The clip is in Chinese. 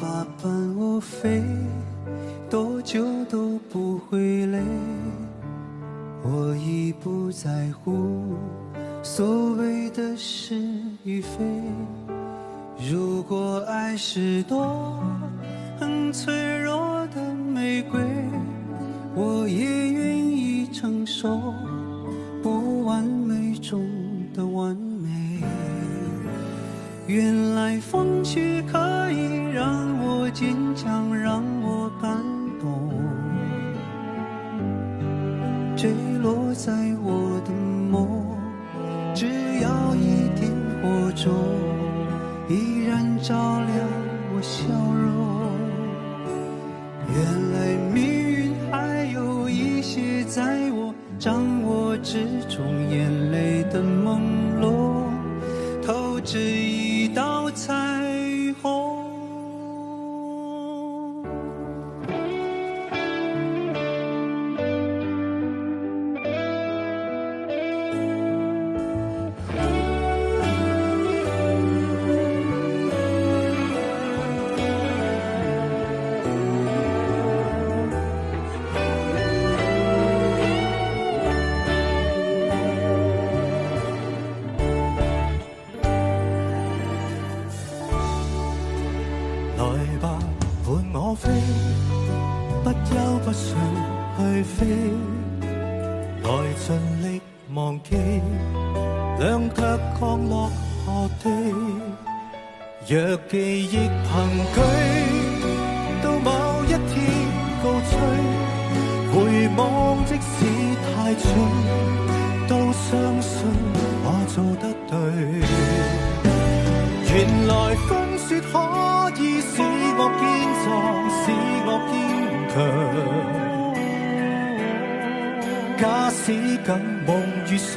吧，伴我飞，多久都不会累。我已不在乎所谓的是与非。如果爱是朵很脆弱的玫瑰，我也愿意承受不完美中的完美。原来风雪可以让我坚强，让我感动。坠落在我的梦，只要一点火种，依然照亮我笑容。原来命运还有一些在我掌握之中，眼泪的朦胧透着一道彩虹。來吧，伴我飛，不憂不想去飛，來盡力忘記，兩腳降落何地。若記憶憑據，到某一天告吹，回望即使太早，都相信我做得對。原來風雪可以使我堅壯，使我堅強。假使敢夢遇上，